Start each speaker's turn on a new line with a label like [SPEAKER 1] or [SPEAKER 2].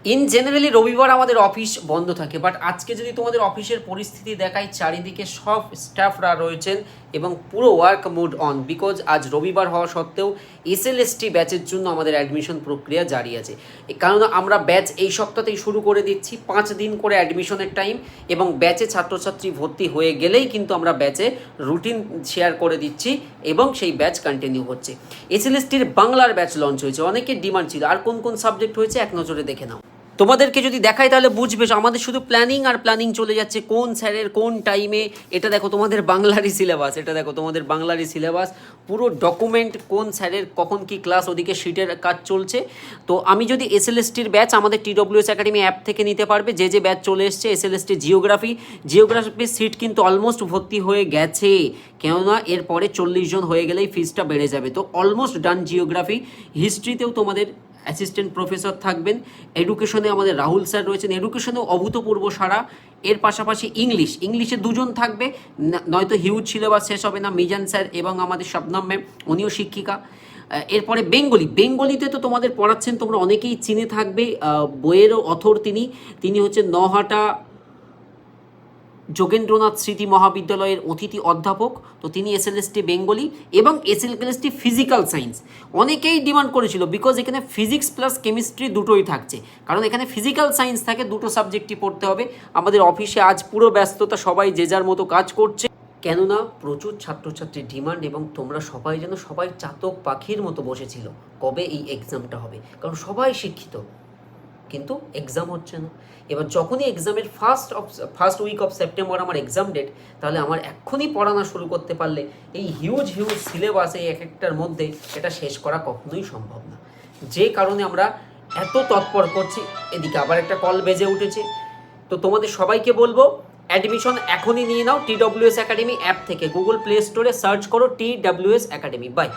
[SPEAKER 1] In generally রবিবার আমাদের office বন্ধ থাকে, বাট আজকে যদি তোমাদের অফিসের পরিস্থিতি দেখায়, চারিদিকে সব স্টাফরা রয়েছেন এবং পুরো ওয়ার্ক মুড অন, বিকজ আজ রবিবার হওয়া সত্ত্বেও এসএলএসটি ব্যাচের জন্য আমাদের অ্যাডমিশন প্রক্রিয়া জারি আছে। কারণ আমরা ব্যাচ এই সপ্তাহতেই শুরু করে দিচ্ছি, 5 দিন করে অ্যাডমিশনের টাইম, এবং ব্যাচে ছাত্রছাত্রী ভর্তি হয়ে গেলেই কিন্তু আমরা ব্যাচে রুটিন শেয়ার করে দিচ্ছি এবং সেই ব্যাচ কন্টিনিউ হচ্ছে। এসএলএসটির বাংলার ব্যাচ লঞ্চ হয়েছে, অনেকের ডিমান্ড ছিল। আর কোন কোন সাবজেক্ট হয়েছে এক নজরে দেখে নাও। তোমাদেরকে যদি দেখাই তাহলে বুঝবে আমাদের শুধু প্ল্যানিং আর প্ল্যানিং চলে যাচ্ছে, কোন স্যারের কোন টাইমে। এটা দেখো তোমাদের বাংলারই সিলেবাস, এটা দেখো তোমাদের বাংলারই সিলেবাস, পুরো ডকুমেন্ট কোন স্যারের কখন কি ক্লাস, ওদিকে শিটের কাজ চলছে। তো আমি যদি এসএলএসটির ব্যাচ আমাদের TWS একাডেমি অ্যাপ থেকে নিতে পারবে, যে ব্যাচ চলে এসছে। এসএলএসটি জিওগ্রাফির সিট কিন্তু অলমোস্ট ভর্তি হয়ে গেছে, কেননা এরপরে 40 জন হয়ে গেলেই ফিসটা বেড়ে যাবে। তো অলমোস্ট ডান জিওগ্রাফি। হিস্ট্রিতেও তোমাদের অ্যাসিস্ট্যান্ট প্রফেসর থাকবেন। এডুকেশনে আমাদের রাহুল স্যার রয়েছেন, এডুকেশনেও অভূতপূর্ব সারা। এর পাশাপাশি ইংলিশে 2 জন থাকবে, নয়তো হিউজ সিলেবাস শেষ হবে না। মিজান স্যার এবং আমাদের শবনম ম্যাম, উনিও শিক্ষিকা। এরপরে বেঙ্গলিতে তো তোমাদের পড়াচ্ছেন, তোমরা অনেকেই চিনে থাকবে, বইয়েরও অথর তিনি হচ্ছেন নহাটা যোগেন্দ্রনাথ স্মৃতি মহাবিদ্যালয়ের অতিথি অধ্যাপক। তো তিনি এসএলএসটি বেঙ্গলি এবং এসএলএসটি ফিজিক্যাল সায়েন্স। অনেকেই ডিমান্ড করেছিল, বিকজ এখানে ফিজিক্স প্লাস কেমিস্ট্রি দুটোই থাকছে, কারণ এখানে ফিজিক্যাল সায়েন্স থাকে, দুটো সাবজেক্টই পড়তে হবে। আমাদের অফিসে আজ পুরো ব্যস্ততা, সবাই যে যার মতো কাজ করছে, কেননা প্রচুর ছাত্রছাত্রীর ডিমান্ড, এবং তোমরা সবাই যেন সবাই চাতক পাখির মতো বসেছিল কবে এই এক্সামটা হবে, কারণ সবাই শিক্ষিত কিন্তু এক্সাম হচ্ছে না। এবার যখনই এক্সামের ফার্স্ট উইক অফ সেপ্টেম্বর আমার এক্সাম ডেট, তাহলে আমার এক্ষুনি পড়ানো শুরু করতে পারলে এই হিউজ সিলেবাস এই এক একটার মধ্যে এটা শেষ করা কখনোই সম্ভব না। যে কারণে আমরা এত তৎপর করছি। এদিকে আবার একটা কল বেজে উঠেছে। তো তোমাদের সবাইকে বলবো, অ্যাডমিশন এখনই নিয়ে নাও TWS একাডেমি অ্যাপ থেকে। গুগল প্লে স্টোরে সার্চ করো TWS একাডেমি। বাই।